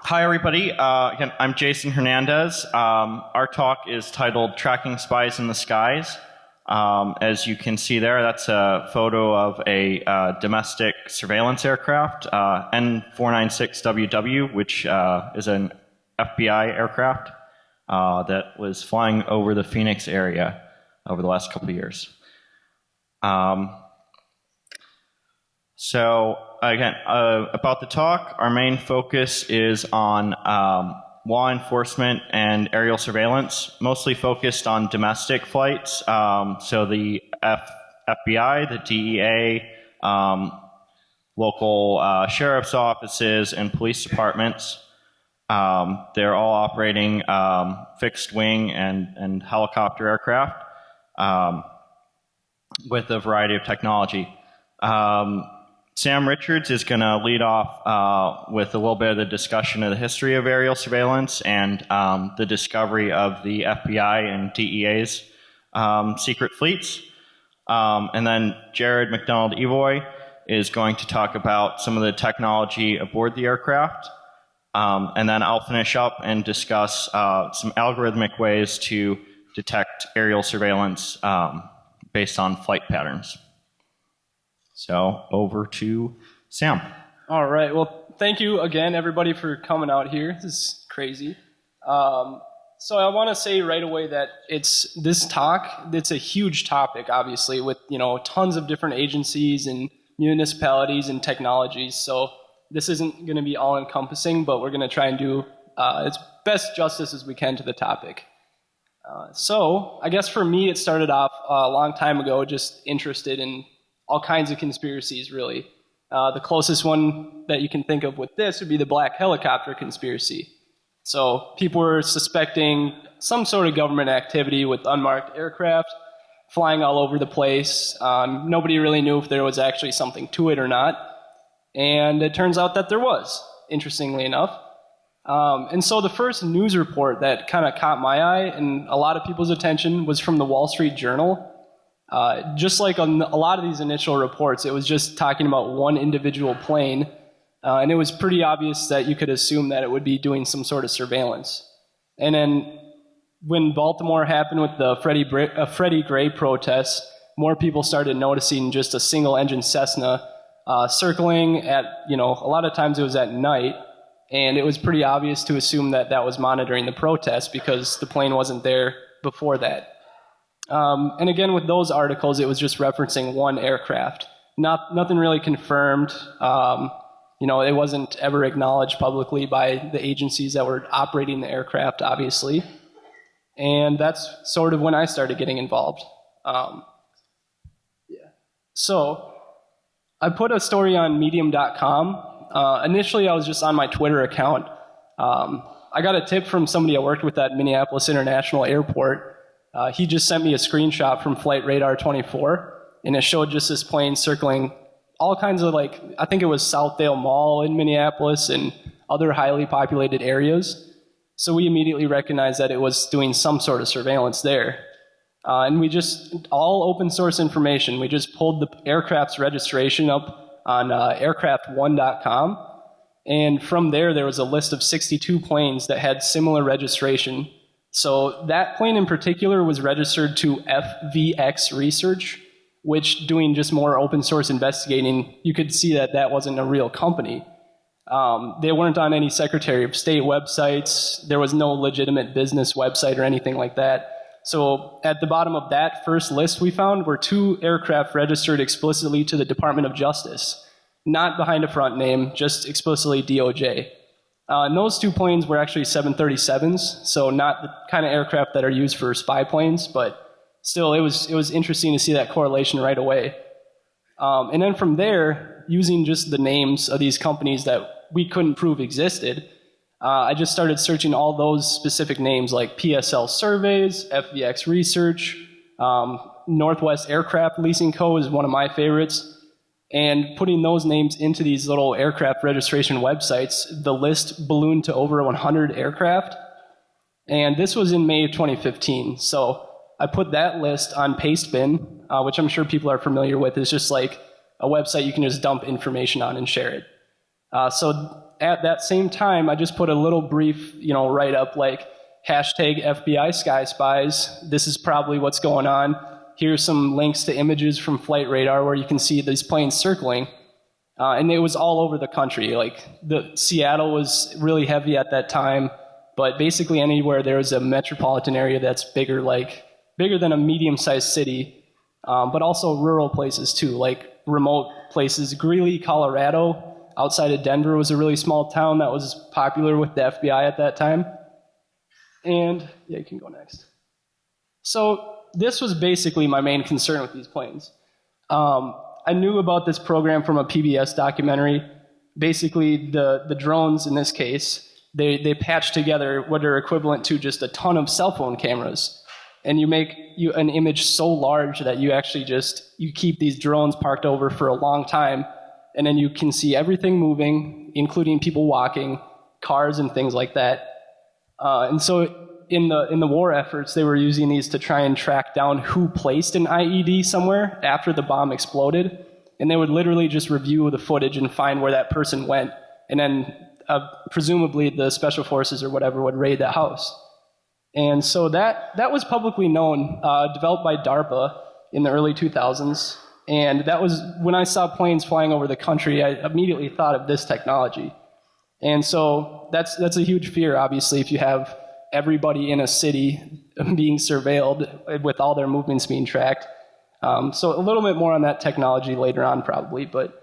Hi, everybody. Again, I'm Jason Hernandez. Our talk is titled Tracking Spies in the Skies. As you can see there, that's a photo of a domestic surveillance aircraft, N496WW, which is an FBI aircraft that was flying over the Phoenix area over the last couple of years. So again, about the talk, our main focus is on law enforcement and aerial surveillance, mostly focused on domestic flights. So the FBI, the DEA, local sheriff's offices, and police departments. They're all operating fixed wing and helicopter aircraft with a variety of technology. Sam Richards is going to lead off with a little bit of the discussion of the history of aerial surveillance and the discovery of the FBI and DEA's secret fleets. And then Jared McDonald-Evoy is going to talk about some of the technology aboard the aircraft. And then I'll finish up and discuss some algorithmic ways to detect aerial surveillance based on flight patterns. So over to Sam. All right. Well, thank you again, everybody, for coming out here. This is crazy. So I want to say right away that it's a huge topic, obviously, with tons of different agencies and municipalities and technologies. So this isn't going to be all-encompassing, but we're going to try and do as best justice as we can to the topic. So I guess for me, it started off a long time ago, just interested in all kinds of conspiracies, really. The closest one that you can think of with this would be the black helicopter conspiracy. So people were suspecting some sort of government activity with unmarked aircraft flying all over the place. Nobody really knew if there was actually something to it or not. And it turns out that there was, interestingly enough. And so the first news report that kind of caught my eye and a lot of people's attention was from the Wall Street Journal. Just like on a lot of these initial reports, it was just talking about one individual plane, and it was pretty obvious that you could assume that it would be doing some sort of surveillance. And then when Baltimore happened with the Freddie Gray protests, more people started noticing just a single-engine Cessna circling at, a lot of times it was at night, and it was pretty obvious to assume that that was monitoring the protest because the plane wasn't there before that. And again, with those articles, it was just referencing one aircraft. Nothing really confirmed. It wasn't ever acknowledged publicly by the agencies that were operating the aircraft, obviously. And that's sort of when I started getting involved. So I put a story on medium.com. Initially, I was just on my Twitter account. I got a tip from somebody I worked with at Minneapolis International Airport. He just sent me a screenshot from Flight Radar 24, and it showed just this plane circling all kinds of, I think it was Southdale Mall in Minneapolis and other highly populated areas. So we immediately recognized that it was doing some sort of surveillance there. And we just, all open source information, we just pulled the aircraft's registration up on aircraft1.com. And from there was a list of 62 planes that had similar registration. So that plane in particular was registered to FVX Research, which, doing just more open source investigating, you could see that that wasn't a real company. They weren't on any Secretary of State websites. There was no legitimate business website or anything like that. So at the bottom of that first list we found were 2 aircraft registered explicitly to the Department of Justice, not behind a front name, just explicitly DOJ. And those 2 planes were actually 737s, so not the kind of aircraft that are used for spy planes, but still it was interesting to see that correlation right away. And then from there, using just the names of these companies that we couldn't prove existed, I just started searching all those specific names like PSL Surveys, FVX Research, Northwest Aircraft Leasing Co. is one of my favorites. And putting those names into these little aircraft registration websites, the list ballooned to over 100 aircraft. And this was in May of 2015. So I put that list on Pastebin, which I'm sure people are familiar with. It's just like a website you can just dump information on and share it. So at that same time, I just put a little brief, write-up like hashtag FBI Spies. This is probably what's going on. Here's some links to images from flight radar where you can see these planes circling. And it was all over the country. Like Seattle was really heavy at that time, but basically anywhere there was a metropolitan area that's bigger than a medium-sized city, but also rural places too, like remote places. Greeley, Colorado, outside of Denver, was a really small town that was popular with the FBI at that time. And yeah, you can go next. So this was basically my main concern with these planes. I knew about this program from a PBS documentary. Basically, the drones in this case, they patch together what are equivalent to just a ton of cell phone cameras. And you make an image so large that you actually you keep these drones parked over for a long time, and then you can see everything moving, including people walking, cars and things like that. And so in the war efforts, they were using these to try and track down who placed an IED somewhere after the bomb exploded. And they would literally just review the footage and find where that person went. And then presumably the special forces or whatever would raid that house. And so that was publicly known, developed by DARPA in the early 2000s. And that was when I saw planes flying over the country, I immediately thought of this technology. And so that's a huge fear, obviously, if you have everybody in a city being surveilled with all their movements being tracked. So a little bit more on that technology later on probably, but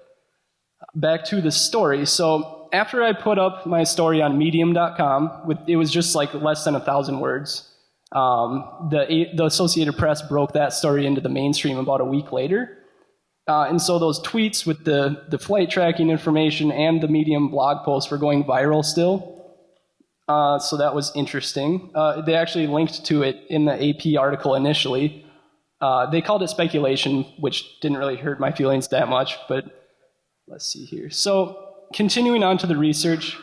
back to the story. So after I put up my story on medium.com, it was just like less than 1,000 words. The Associated Press broke that story into the mainstream about a week later. And so those tweets with the flight tracking information and the Medium blog posts were going viral still. So that was interesting. They actually linked to it in the AP article initially. They called it speculation, which didn't really hurt my feelings that much, but let's see here. So continuing on to the research,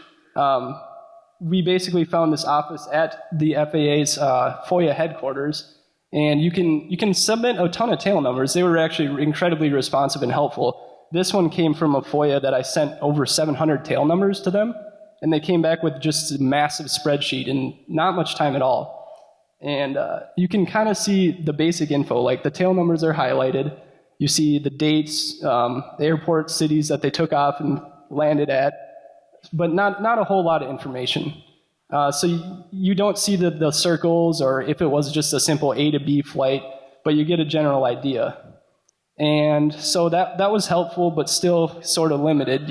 we basically found this office at the FAA's FOIA headquarters, and you can submit a ton of tail numbers. They were actually incredibly responsive and helpful. This one came from a FOIA that I sent over 700 tail numbers to them, and they came back with just a massive spreadsheet in not much time at all. And you can kind of see the basic info, like the tail numbers are highlighted. You see the dates, the airport cities that they took off and landed at, but not a whole lot of information. So you don't see the circles or if it was just a simple A to B flight, but you get a general idea. And so that was helpful, but still sort of limited.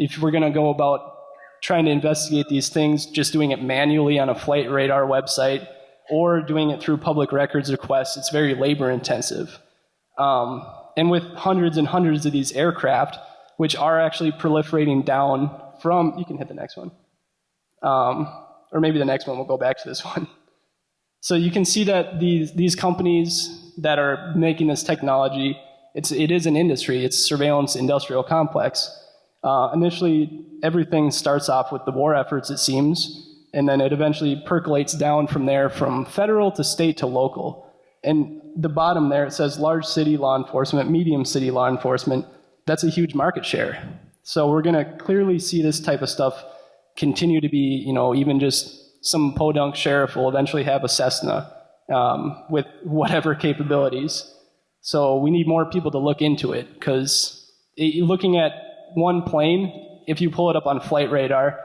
If we're going to go about trying to investigate these things, just doing it manually on a flight radar website or doing it through public records requests, it's very labor intensive. And with hundreds and hundreds of these aircraft, which are actually proliferating down from, you can hit the next one. Or maybe the next one, we'll go back to this one. So you can see that these companies that are making this technology, it is an industry, it's a surveillance industrial complex. Initially, everything starts off with the war efforts, it seems, and then it eventually percolates down from there from federal to state to local. And the bottom there, it says large city law enforcement, medium city law enforcement. That's a huge market share. So we're going to clearly see this type of stuff continue to be, even just some podunk sheriff will eventually have a Cessna with whatever capabilities. So we need more people to look into it, because looking at one plane, if you pull it up on flight radar,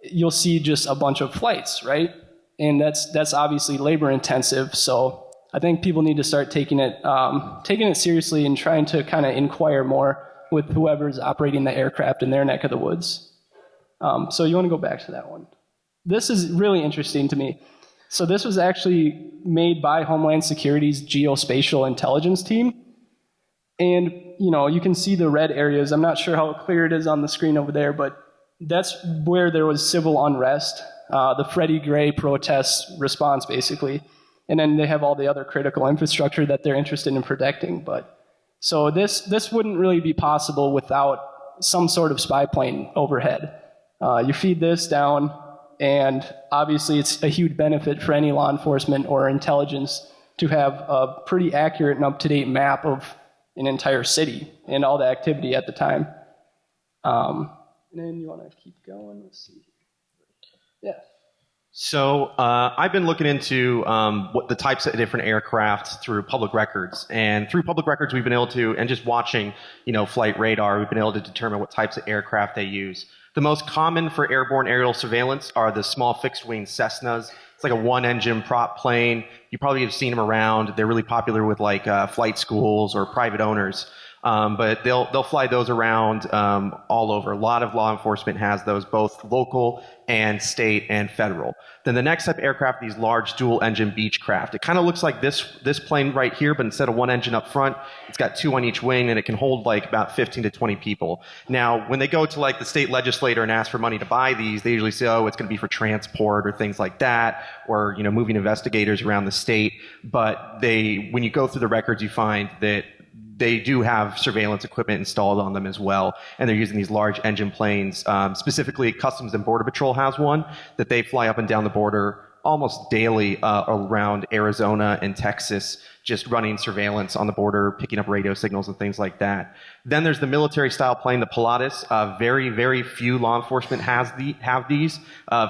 you'll see just a bunch of flights, right? And that's obviously labor intensive. So I think people need to start taking it seriously and trying to kind of inquire more with whoever's operating the aircraft in their neck of the woods. So you want to go back to that one. This is really interesting to me. So this was actually made by Homeland Security's geospatial intelligence team. And, you can see the red areas. I'm not sure how clear it is on the screen over there, but that's where there was civil unrest, the Freddie Gray protest response, basically. And then they have all the other critical infrastructure that they're interested in protecting. But so this wouldn't really be possible without some sort of spy plane overhead. You feed this down, and obviously it's a huge benefit for any law enforcement or intelligence to have a pretty accurate and up-to-date map of an entire city and all the activity at the time. And then you want to keep going. Let's see. Yeah. So I've been looking into what the types of different aircraft through public records, and through public records we've been able to, and just watching, flight radar, we've been able to determine what types of aircraft they use. The most common for airborne aerial surveillance are the small fixed-wing Cessnas. It's like a one-engine prop plane. You probably have seen them around. They're really popular with flight schools or private owners. But they'll fly those around all over. A lot of law enforcement has those, both local and state and federal. Then the next type of aircraft, these large dual-engine Beechcraft. It kind of looks like this plane right here, but instead of one engine up front, it's got two on each wing, and it can hold about 15 to 20 people. Now, when they go to the state legislator and ask for money to buy these, they usually say, oh, it's going to be for transport or things like that, or moving investigators around the state. But when you go through the records, you find that they do have surveillance equipment installed on them as well, and they're using these large engine planes. Specifically, Customs and Border Patrol has one that they fly up and down the border almost daily around Arizona and Texas, just running surveillance on the border, picking up radio signals and things like that. Then there's the military-style plane, the Pilatus. Very, very few law enforcement have these.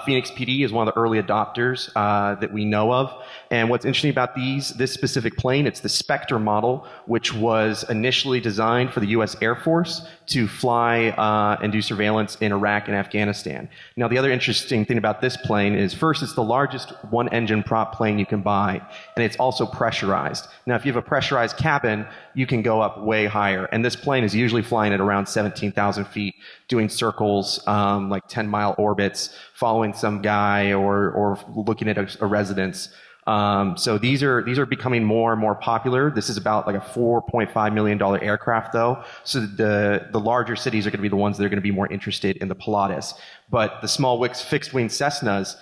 Phoenix PD is one of the early adopters that we know of. And what's interesting about this specific plane, it's the Spectre model, which was initially designed for the U.S. Air Force to fly and do surveillance in Iraq and Afghanistan. Now, the other interesting thing about this plane is, first, it's the largest one-engine prop plane you can buy, and it's also pressurized. Now, if you have a pressurized cabin, you can go up way higher. And this plane is usually flying at around 17,000 feet, doing circles, 10-mile orbits, following some guy or looking at a residence. So these are becoming more and more popular. This is about a $4.5 million aircraft, though. So the larger cities are going to be the ones that are going to be more interested in the Pilatus. But the small fixed-wing Cessnas,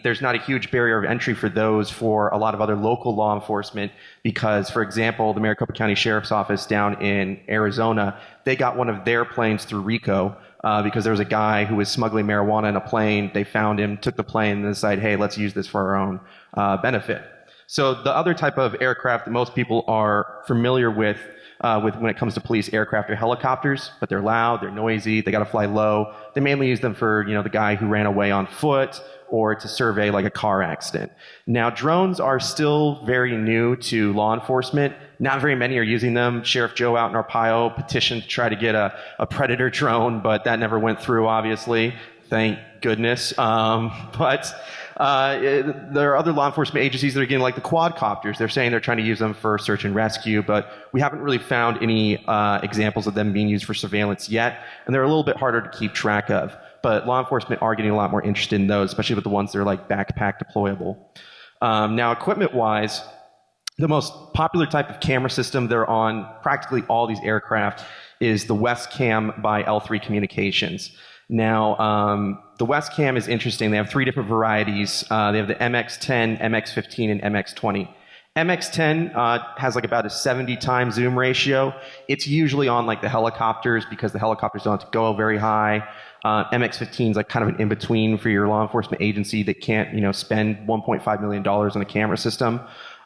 there's not a huge barrier of entry for those for a lot of other local law enforcement because, for example, the Maricopa County Sheriff's Office down in Arizona, they got one of their planes through RICO because there was a guy who was smuggling marijuana in a plane. They found him, took the plane, and decided, hey, let's use this for our own benefit. So the other type of aircraft that most people are familiar with when it comes to police aircraft are helicopters, but they're loud, they're noisy, they got to fly low. They mainly use them for the guy who ran away on foot or to survey a car accident. Now, drones are still very new to law enforcement. Not very many are using them. Sheriff Joe out in Arpaio petitioned to try to get a Predator drone, but that never went through, obviously. Thank goodness. But there are other law enforcement agencies that are getting the quadcopters. They're saying they're trying to use them for search and rescue, but we haven't really found any examples of them being used for surveillance yet, and they're a little bit harder to keep track of. But law enforcement are getting a lot more interested in those, especially with the ones that are backpack deployable. Now, equipment-wise, the most popular type of camera system that are on practically all these aircraft is the Westcam by L3 Communications. Now, the Westcam is interesting. They have three different varieties. They have the MX10, MX15, and MX20. MX10 has about a 70 times zoom ratio. It's usually on the helicopters because the helicopters don't have to go very high. MX15 is kind of an in-between for your law enforcement agency that can't spend $1.5 million on a camera system.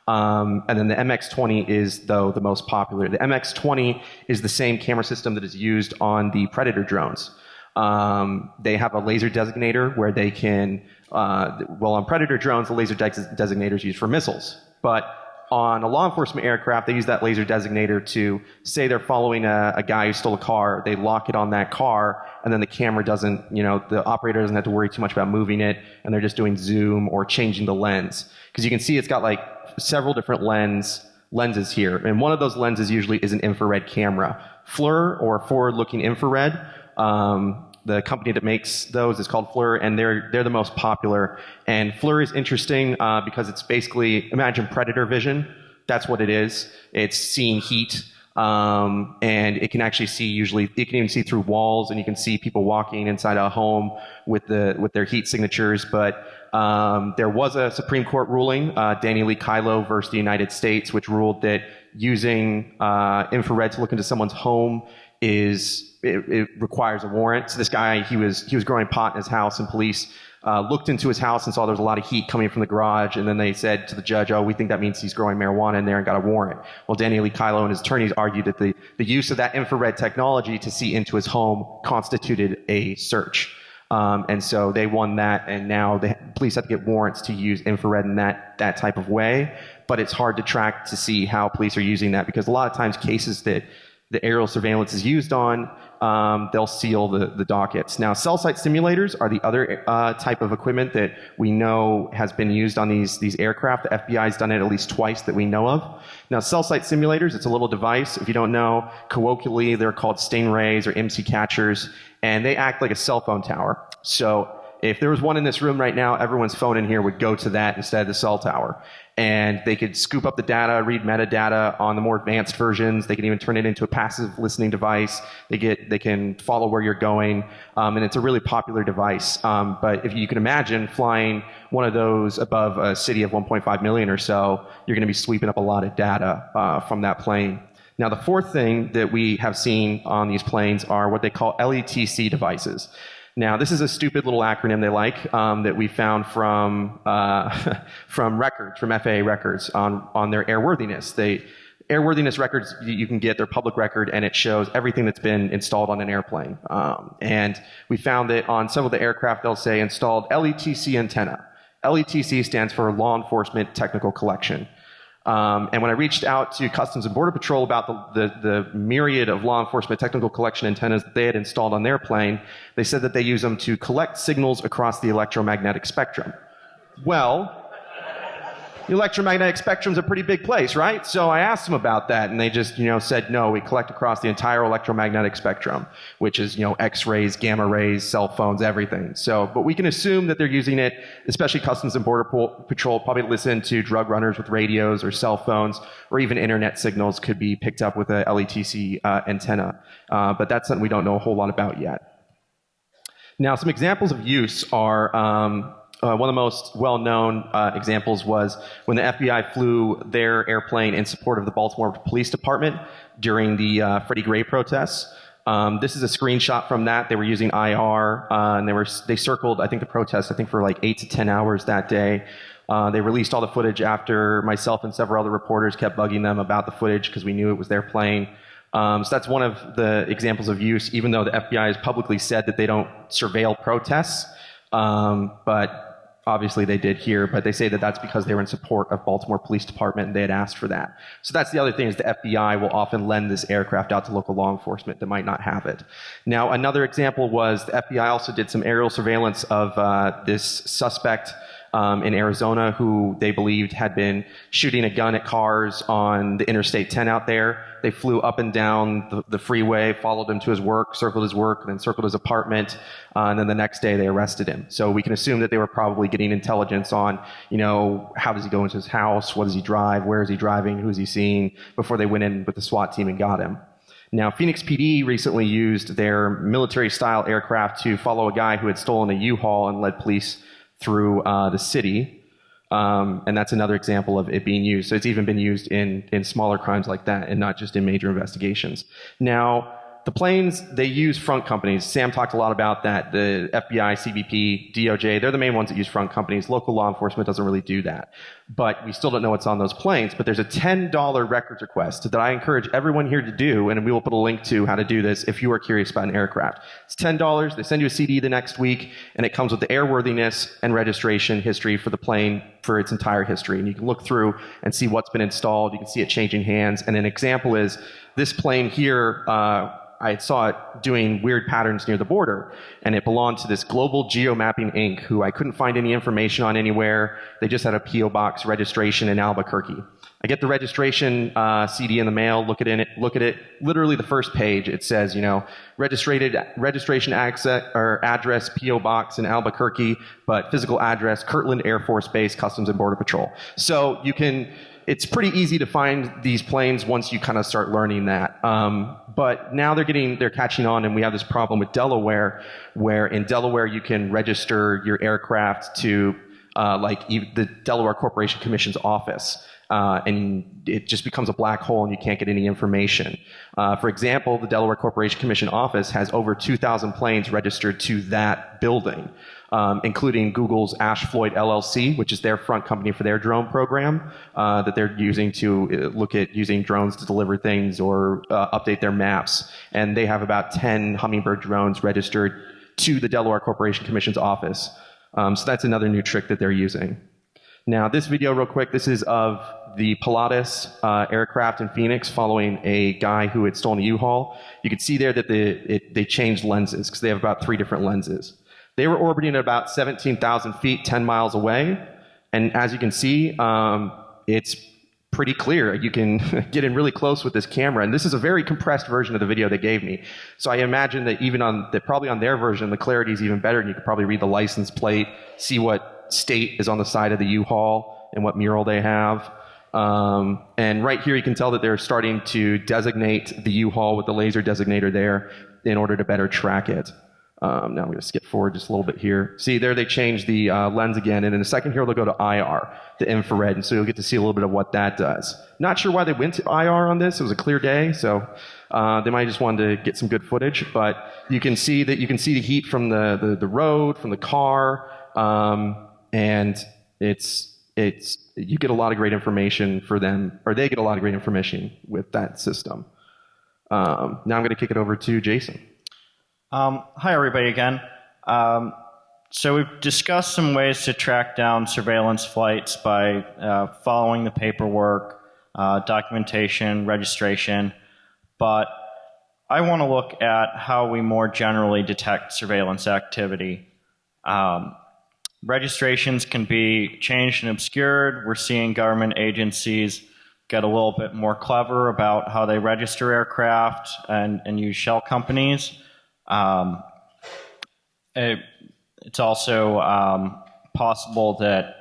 And then the MX20 is, though, the most popular. The MX20 is the same camera system that is used on the Predator drones. They have a laser designator where they can, on Predator drones, the laser designator is used for missiles. But on a law enforcement aircraft, they use that laser designator to say they're following a guy who stole a car. They lock it on that car, and then the camera doesn't, the operator doesn't have to worry too much about moving it, and they're just doing zoom or changing the lens. Because you can see it's got several different lenses here, and one of those lenses usually is an infrared camera. FLIR, or forward-looking infrared, the company that makes those is called FLIR, and they're the most popular. And FLIR is interesting because it's basically, imagine Predator vision. That's what it is. It's seeing heat, and it can actually see it can even see through walls, and you can see people walking inside a home with their heat signatures. But there was a Supreme Court ruling, Danny Lee Kylo versus the United States, which ruled that using infrared to look into someone's home it requires a warrant. So this guy, he was growing pot in his house, and police looked into his house and saw there was a lot of heat coming from the garage, and then they said to the judge, oh, we think that means he's growing marijuana in there, and got a warrant. Well, Danny Lee Kylo and his attorneys argued that the use of that infrared technology to see into his home constituted a search. And so they won that, and now the police have to get warrants to use infrared in that type of way. But it's hard to track to see how police are using that, because a lot of times cases that the aerial surveillance is used on, they'll seal the dockets. Now, cell site simulators are the other type of equipment that we know has been used on these aircraft. The FBI's done it at least twice that we know of. Now, cell site simulators, it's a little device. If you don't know, colloquially, they're called stingrays or MC catchers, and they act like a cell phone tower. So if there was one in this room right now, everyone's phone in here would go to that instead of the cell tower. And they could scoop up the data, read metadata on the more advanced versions. They can even turn it into a passive listening device. They can follow where you're going, and it's a really popular device. But if you can imagine flying one of those above a city of 1.5 million or so, you're going to be sweeping up a lot of data from that plane. Now, the fourth thing that we have seen on these planes are what they call LETC devices. Now, this is a stupid little acronym they like that we found from records, from FAA records on their airworthiness. Airworthiness records you can get, they're public record, and it shows everything that's been installed on an airplane. And we found that on some of the aircraft, they'll say installed LETC antenna. LETC stands for Law Enforcement Technical Collection. And when I reached out to Customs and Border Patrol about the myriad of law enforcement technical collection antennas that they had installed on their plane, they said that they use them to collect signals across the electromagnetic spectrum. Well, the electromagnetic spectrum's a pretty big place, right? So I asked them about that, and they just, said, no, we collect across the entire electromagnetic spectrum, which is, X-rays, gamma rays, cell phones, everything. So, but we can assume that they're using it, especially Customs and Border Patrol, probably listen to drug runners with radios or cell phones, or even internet signals could be picked up with a LETC antenna. But that's something we don't know a whole lot about yet. Now, some examples of use are, one of the most well-known examples was when the FBI flew their airplane in support of the Baltimore Police Department during the Freddie Gray protests. This is a screenshot from that. They were using IR, and they circled, I think, the protests, for like 8 to 10 hours that day. They released all the footage after myself and several other reporters kept bugging them about the footage because we knew it was their plane. So that's one of the examples of use, even though the FBI has publicly said that they don't surveil protests. But obviously they did here, but they say that that's because they were in support of Baltimore Police Department and they had asked for that. So that's the other thing, is the FBI will often lend this aircraft out to local law enforcement that might not have it. Now, another example was the FBI also did some aerial surveillance of this suspect in Arizona who they believed had been shooting a gun at cars on the Interstate 10 out there. They flew up and down the freeway, followed him to his work, and then circled his apartment, and then the next day they arrested him. So we can assume that they were probably getting intelligence on, how does he go into his house, what does he drive, where is he driving, who is he seeing, before they went in with the SWAT team and got him. Now, Phoenix PD recently used their military-style aircraft to follow a guy who had stolen a U-Haul and led police through the city, and that's another example of it being used. So it's even been used in smaller crimes like that and not just in major investigations. Now, the planes, they use front companies. Sam talked a lot about that. The FBI, CBP, DOJ, they're the main ones that use front companies. Local law enforcement doesn't really do that. But we still don't know what's on those planes. But there's a $10 records request that I encourage everyone here to do, and we will put a link to how to do this if you are curious about an aircraft. It's $10. They send you a CD the next week, and it comes with the airworthiness and registration history for the plane for its entire history. And you can look through and see what's been installed. You can see it changing hands. And an example is this plane here, I saw it doing weird patterns near the border, and it belonged to this Global Geomapping Inc., who I couldn't find any information on anywhere. They just had a P.O. Box registration in Albuquerque. I get the registration CD in the mail, look at it. Literally the first page, it says, registration access or address P.O. Box in Albuquerque, but physical address Kirtland Air Force Base, Customs and Border Patrol. So it's pretty easy to find these planes once you kind of start learning that. But now they're catching on, and we have this problem with Delaware, where in Delaware you can register your aircraft to the Delaware Corporation Commission's office. And it just becomes a black hole and you can't get any information. For example, the Delaware Corporation Commission office has over 2,000 planes registered to that building. including Google's Ashfloyd LLC, which is their front company for their drone program that they're using to look at using drones to deliver things or update their maps. And they have about 10 Hummingbird drones registered to the Delaware Corporation Commission's office. So that's another new trick that they're using. Now, this video, real quick, this is of the Pilatus aircraft in Phoenix following a guy who had stolen a U-Haul. You can see there that they changed lenses because they have about 3 different lenses. They were orbiting at about 17,000 feet, 10 miles away. And as you can see, it's pretty clear. You can get in really close with this camera. And this is a very compressed version of the video they gave me. So I imagine that probably on their version, the clarity is even better, and you could probably read the license plate, see what state is on the side of the U-Haul and what mural they have. And right here you can tell that they're starting to designate the U-Haul with the laser designator there in order to better track it. Now I'm going to skip forward just a little bit here. See, there they changed the lens again, and in a second here they'll go to IR, the infrared, and so you'll get to see a little bit of what that does. Not sure why they went to IR on this. It was a clear day, so they might just wanted to get some good footage, but you can see the heat from the road, from the car, and you get a lot of great information for them, or they get a lot of great information with that system. Now I'm going to kick it over to Jason. Hi, everybody, again. So we've discussed some ways to track down surveillance flights by following the paperwork, documentation, registration, but I want to look at how we more generally detect surveillance activity. Registrations can be changed and obscured. We're seeing government agencies get a little bit more clever about how they register aircraft and use shell companies. It's also possible that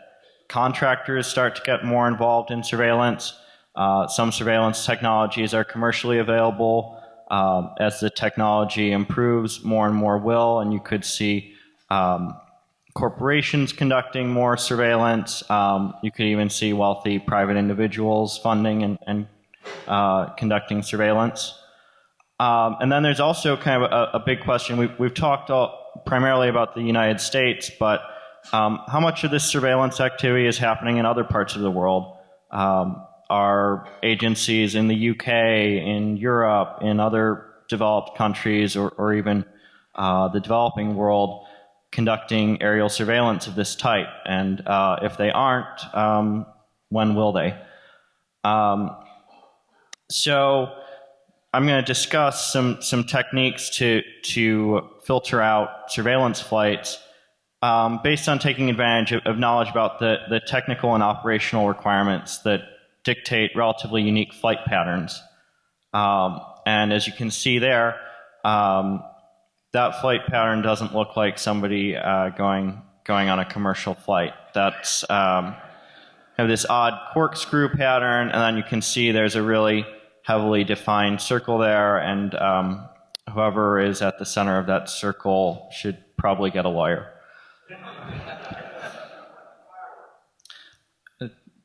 contractors start to get more involved in surveillance. Some surveillance technologies are commercially available. As the technology improves, more and more will, and you could see corporations conducting more surveillance. You could even see wealthy private individuals funding and conducting surveillance. And then there's also kind of a big question. We've talked primarily about the United States, but how much of this surveillance activity is happening in other parts of the world? Are agencies in the UK, in Europe, in other developed countries, or even the developing world conducting aerial surveillance of this type? And if they aren't, when will they? So I'm going to discuss some techniques to filter out surveillance flights based on taking advantage of knowledge about the technical and operational requirements that dictate relatively unique flight patterns. And as you can see there, that flight pattern doesn't look like somebody going on a commercial flight. That's have this odd corkscrew pattern, and then you can see there's a really heavily defined circle there, and whoever is at the center of that circle should probably get a lawyer.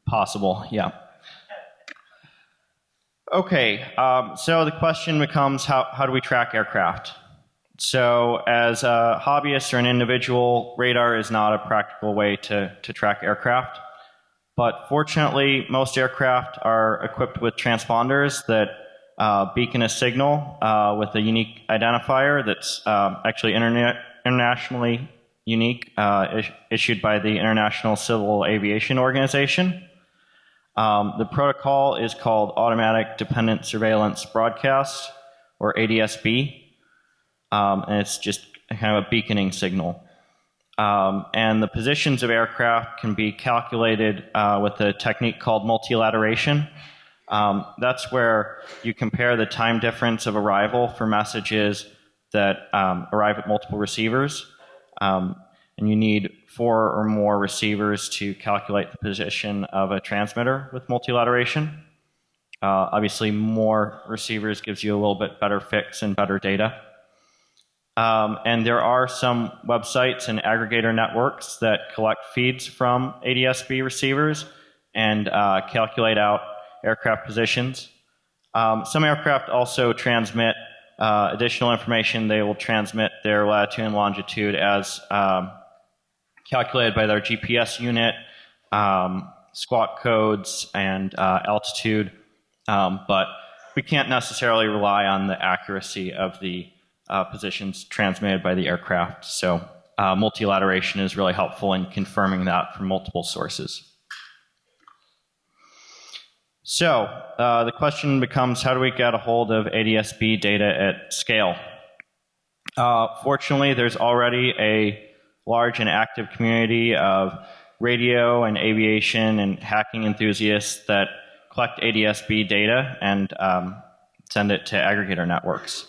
Possible, yeah. Okay, so the question becomes, how do we track aircraft? So as a hobbyist or an individual, radar is not a practical way to track aircraft. But fortunately, most aircraft are equipped with transponders that beacon a signal with a unique identifier that's actually internationally unique, issued by the International Civil Aviation Organization. The protocol is called Automatic Dependent Surveillance Broadcast, or ADSB, and it's just kind of a beaconing signal. And the positions of aircraft can be calculated with a technique called mutilateration. That's where you compare the time difference of arrival for messages that arrive at multiple receivers. And you need 4 or more receivers to calculate the position of a transmitter with mutilateration. Obviously, more receivers gives you a little bit better fix and better data. And there are some websites and aggregator networks that collect feeds from ADSB receivers and calculate out aircraft positions. Some aircraft also transmit additional information. They will transmit their latitude and longitude as calculated by their GPS unit, squawk codes, and altitude, but we can't necessarily rely on the accuracy of the positions transmitted by the aircraft. So multilateration is really helpful in confirming that from multiple sources. So the question becomes, how do we get a hold of ADS-B data at scale? Fortunately, there's already a large and active community of radio and aviation and hacking enthusiasts that collect ADS-B data and send it to aggregator networks.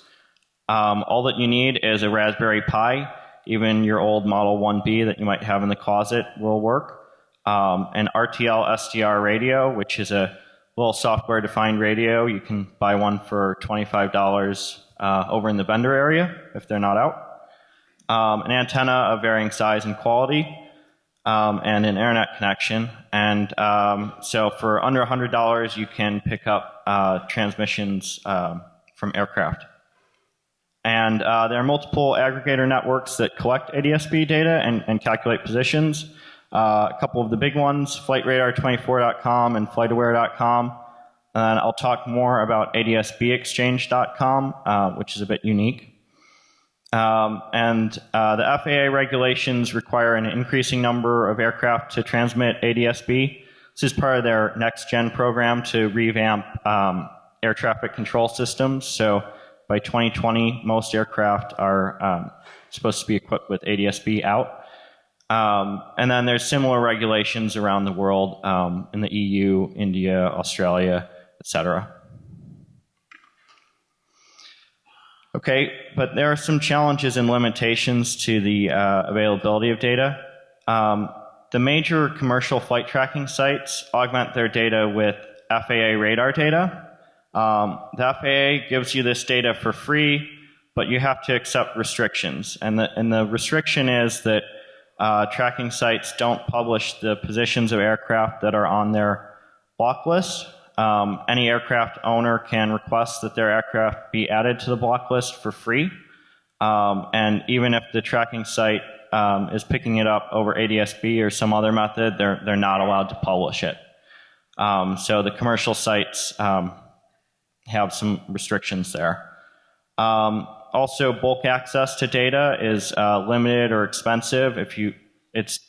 All that you need is a Raspberry Pi. Even your old Model 1B that you might have in the closet will work. An RTL SDR radio, which is a little software-defined radio. You can buy one for $25 over in the vendor area if they're not out. An antenna of varying size and quality, and an internet connection. And so for under $100, you can pick up transmissions from aircraft. And there are multiple aggregator networks that collect ADS-B data and calculate positions. A couple of the big ones, flightradar24.com and flightaware.com. And I'll talk more about adsbexchange.com, which is a bit unique. The FAA regulations require an increasing number of aircraft to transmit ADS-B. This is part of their next-gen program to revamp air traffic control systems. So by 2020, most aircraft are supposed to be equipped with ADS-B out. And then there's similar regulations around the world in the EU, India, Australia, etc. Okay, but there are some challenges and limitations to the availability of data. The major commercial flight tracking sites augment their data with FAA radar data. The FAA gives you this data for free, but you have to accept restrictions. And the restriction is that tracking sites don't publish the positions of aircraft that are on their block list. Any aircraft owner can request that their aircraft be added to the block list for free. And even if the tracking site is picking it up over ADS-B or some other method, they're not allowed to publish it. So the commercial sites have some restrictions there. Also, bulk access to data is limited or expensive. It's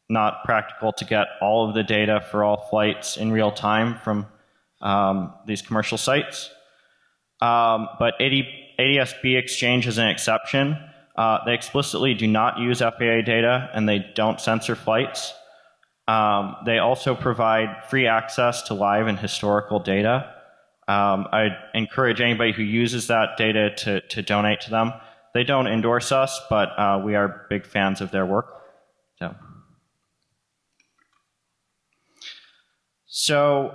not practical to get all of the data for all flights in real time from these commercial sites. But ADS-B Exchange is an exception. They explicitly do not use FAA data, and they don't censor flights. They also provide free access to live and historical data. I'd encourage anybody who uses that data to donate to them. They don't endorse us, but we are big fans of their work. So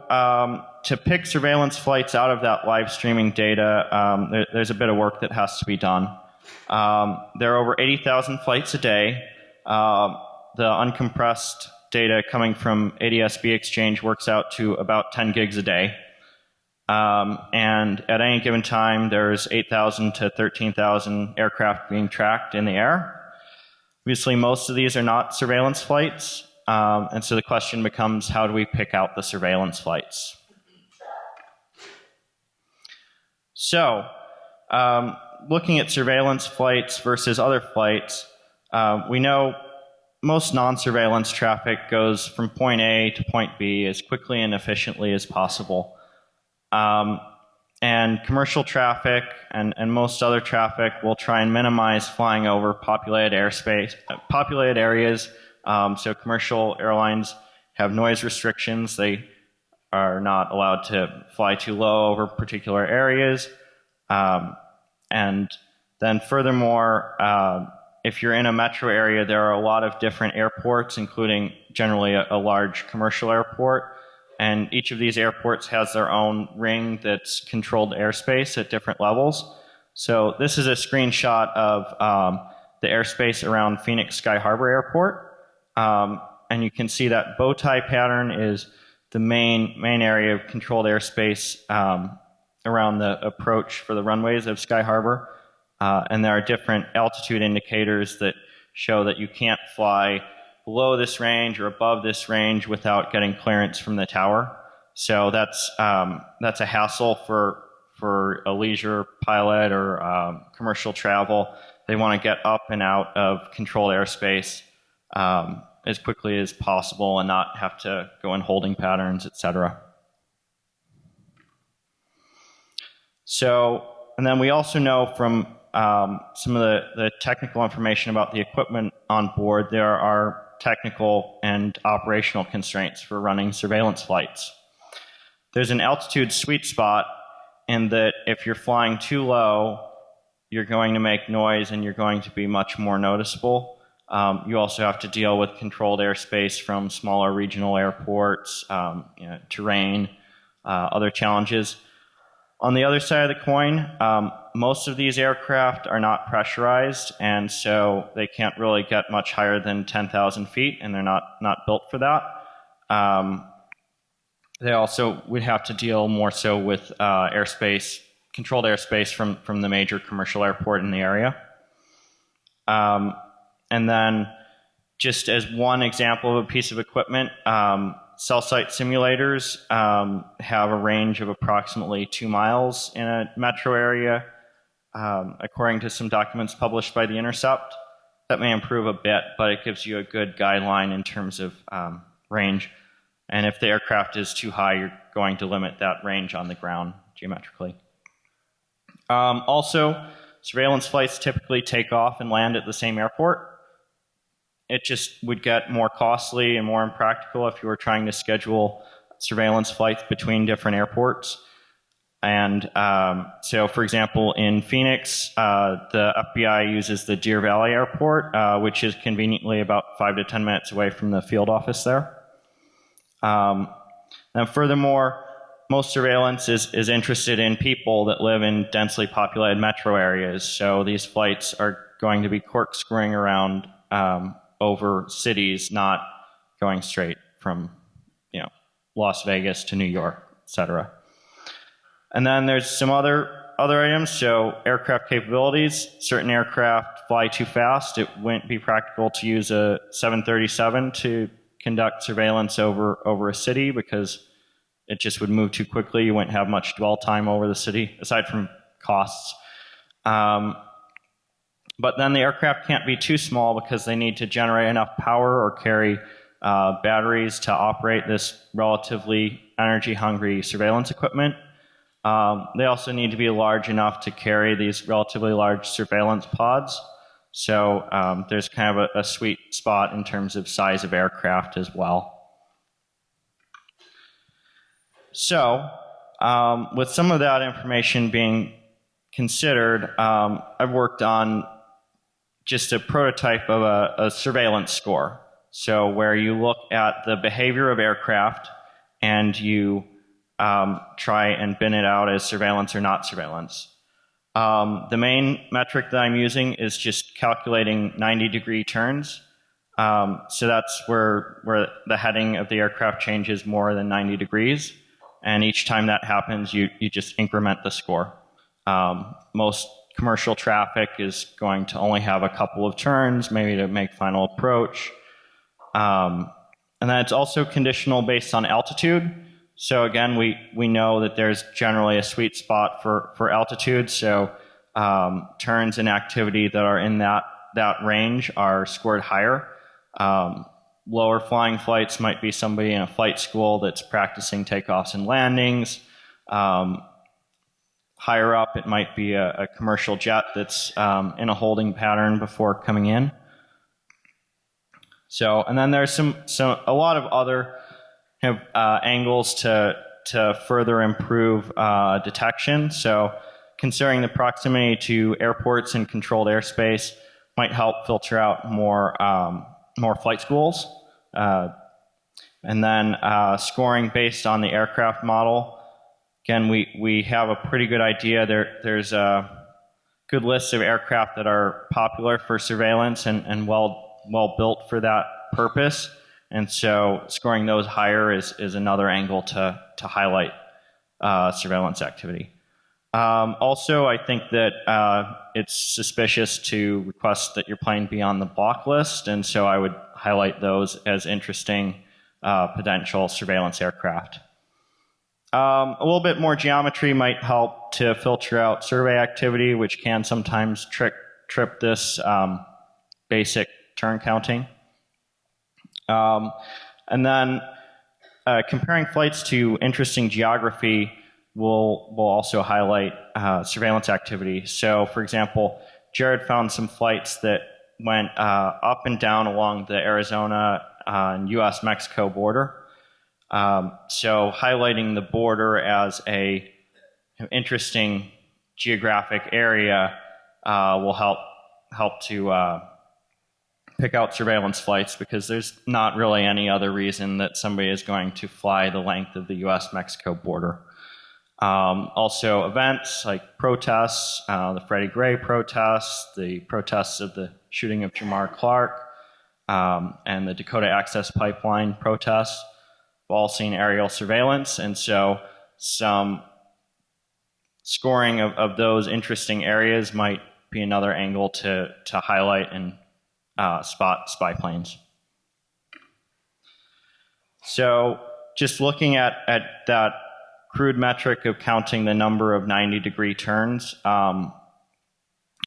to pick surveillance flights out of that live streaming data, there's a bit of work that has to be done. There are over 80,000 flights a day. The uncompressed data coming from ADS-B Exchange works out to about 10 gigs a day. And at any given time, there's 8,000 to 13,000 aircraft being tracked in the air. Obviously, most of these are not surveillance flights. And so the question becomes, how do we pick out the surveillance flights? So, looking at surveillance flights versus other flights, we know most non-surveillance traffic goes from point A to point B as quickly and efficiently as possible. And commercial traffic and most other traffic will try and minimize flying over populated airspace, populated areas. So commercial airlines have noise restrictions. They are not allowed to fly too low over particular areas. And then furthermore, if you're in a metro area, there are a lot of different airports, including generally a large commercial airport. And each of these airports has their own ring that's controlled airspace at different levels. So this is a screenshot of the airspace around Phoenix Sky Harbor Airport. And you can see that bow tie pattern is the main area of controlled airspace around the approach for the runways of Sky Harbor. And there are different altitude indicators that show that you can't fly below this range or above this range without getting clearance from the tower. So that's a hassle for a leisure pilot or commercial travel. They want to get up and out of controlled airspace as quickly as possible and not have to go in holding patterns, etc. So, and then we also know from some of the technical information about the equipment on board, there are technical and operational constraints for running surveillance flights. There's an altitude sweet spot in that if you're flying too low, you're going to make noise and you're going to be much more noticeable. You also have to deal with controlled airspace from smaller regional airports, terrain, other challenges. On the other side of the coin, most of these aircraft are not pressurized, and so they can't really get much higher than 10,000 feet, and they're not built for that. They also would have to deal more so with airspace, controlled airspace from the major commercial airport in the area. And then, just as one example of a piece of equipment, cell site simulators have a range of approximately 2 miles in a metro area, according to some documents published by The Intercept. That may improve a bit, but it gives you a good guideline in terms of range. And if the aircraft is too high, you're going to limit that range on the ground geometrically. Also, surveillance flights typically take off and land at the same airport. It just would get more costly and more impractical if you were trying to schedule surveillance flights between different airports. And so, for example, in Phoenix, the FBI uses the Deer Valley Airport, which is conveniently about 5 to 10 minutes away from the field office there. And furthermore, most surveillance is interested in people that live in densely populated metro areas. So these flights are going to be corkscrewing around over cities, not going straight from Las Vegas to New York, etc. And then there's some other items. So aircraft capabilities. Certain aircraft fly too fast. It wouldn't be practical to use a 737 to conduct surveillance over a city because it just would move too quickly. You wouldn't have much dwell time over the city, aside from costs. But then the aircraft can't be too small because they need to generate enough power or carry batteries to operate this relatively energy-hungry surveillance equipment. They also need to be large enough to carry these relatively large surveillance pods. So there's kind of a sweet spot in terms of size of aircraft as well. So with some of that information being considered, I've worked on just a prototype of a surveillance score. So where you look at the behavior of aircraft and you try and bin it out as surveillance or not surveillance. The main metric that I'm using is just calculating 90-degree turns. So that's where the heading of the aircraft changes more than 90 degrees. And each time that happens, you just increment the score. Most commercial traffic is going to only have a couple of turns, maybe to make final approach. And then it's also conditional based on altitude. So again, we know that there's generally a sweet spot for altitude. So turns and activity that are in that range are scored higher. Lower flying flights might be somebody in a flight school that's practicing takeoffs and landings. Higher up, it might be a commercial jet that's in a holding pattern before coming in. So, and then there's a lot of other angles to further improve detection. So, considering the proximity to airports and controlled airspace might help filter out more flight schools. And then scoring based on the aircraft model. Again, we have a pretty good idea. There's a good list of aircraft that are popular for surveillance and well built for that purpose. And so scoring those higher is another angle to highlight surveillance activity. Also, I think that it's suspicious to request that your plane be on the block list, and so I would highlight those as interesting potential surveillance aircraft. A little bit more geometry might help to filter out survey activity, which can sometimes trip this basic turn counting. And then comparing flights to interesting geography will also highlight surveillance activity. So, for example, Jared found some flights that went up and down along the Arizona and U.S.-Mexico border. So highlighting the border as a interesting geographic area will help to pick out surveillance flights, because there's not really any other reason that somebody is going to fly the length of the U.S.-Mexico border. Also events like protests, the Freddie Gray protests, the protests of the shooting of Jamar Clark, and the Dakota Access Pipeline protests. We've all seen aerial surveillance, and so some scoring of those interesting areas might be another angle to highlight and spot spy planes. So just looking at that crude metric of counting the number of 90-degree turns,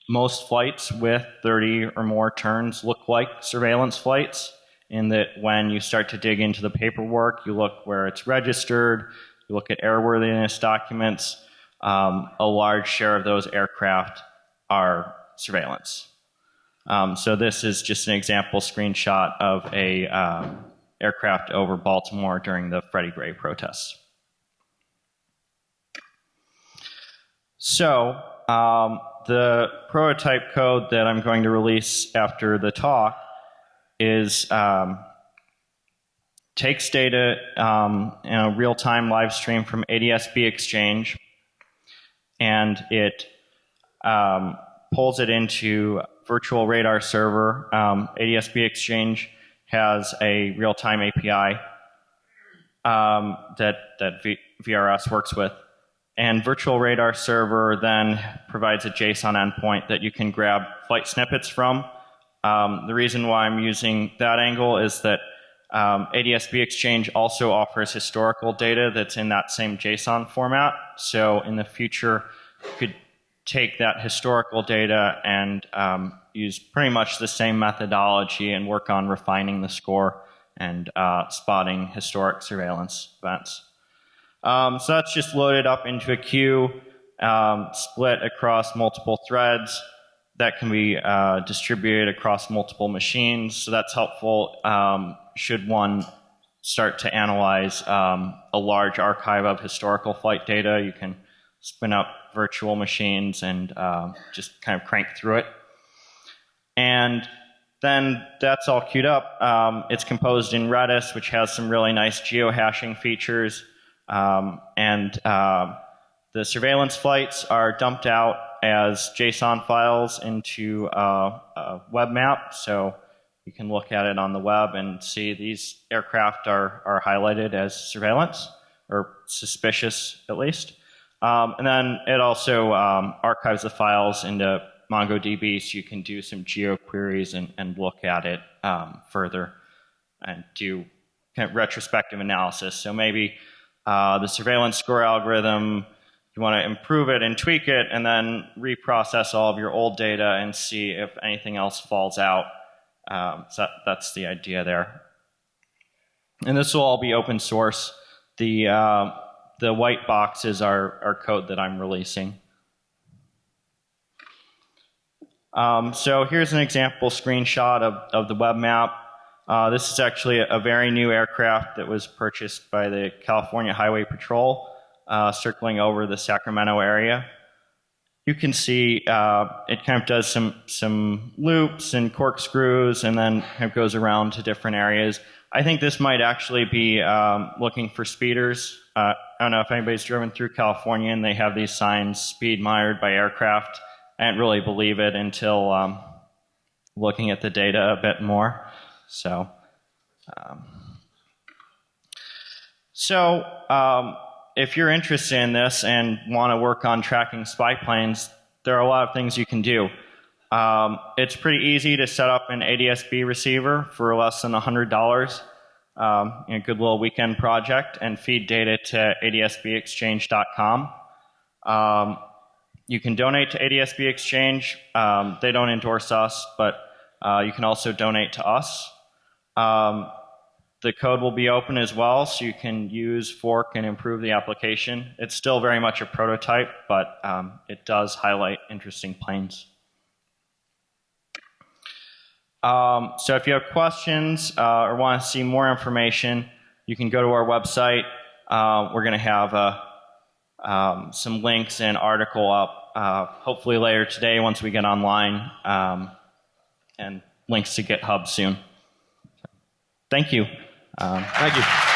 most flights with 30 or more turns look like surveillance flights, in that when you start to dig into the paperwork, you look where it's registered, you look at airworthiness documents, a large share of those aircraft are surveillance. So this is just an example screenshot of a aircraft over Baltimore during the Freddie Gray protests. So the prototype code that I'm going to release after the talk is takes data in a real-time live stream from ADS-B Exchange, and it pulls it into virtual radar server. ADS-B Exchange has a real-time API that VRS works with. And virtual radar server then provides a JSON endpoint that you can grab flight snippets from. The reason why I'm using that angle is that ADS-B Exchange also offers historical data that's in that same JSON format. So in the future, you could take that historical data and use pretty much the same methodology and work on refining the score and spotting historic surveillance events. So that's just loaded up into a queue, split across multiple threads that can be distributed across multiple machines. So that's helpful should one start to analyze a large archive of historical flight data. You can spin up virtual machines and just kind of crank through it. And then that's all queued up. It's composed in Redis, which has some really nice geohashing features. And the surveillance flights are dumped out as JSON files into a web map. So you can look at it on the web and see these aircraft are highlighted as surveillance, or suspicious at least. And then it also archives the files into MongoDB, so you can do some geo queries and look at it further and do kind of retrospective analysis. So maybe the surveillance score algorithm, you want to improve it and tweak it, and then reprocess all of your old data and see if anything else falls out. So that's the idea there. And this will all be open source. The white boxes are code that I'm releasing. So here's an example screenshot of the web map. This is actually a very new aircraft that was purchased by the California Highway Patrol, circling over the Sacramento area. You can see it kind of does some loops and corkscrews, and then kind of goes around to different areas. I think this might actually be looking for speeders. I don't know if anybody's driven through California and they have these signs, speed monitored by aircraft. I didn't really believe it until looking at the data a bit more. So, if you're interested in this and want to work on tracking spy planes, there are a lot of things you can do. It's pretty easy to set up an ADSB receiver for less than $100. A good little weekend project, and feed data to adsbexchange.com. You can donate to ADSB Exchange. They don't endorse us, but you can also donate to us. The code will be open as well, so you can use, fork, and improve the application. It's still very much a prototype, but it does highlight interesting planes. So if you have questions or want to see more information, you can go to our website. We're going to have some links and article up hopefully later today once we get online, and links to GitHub soon. Thank you. Thank you.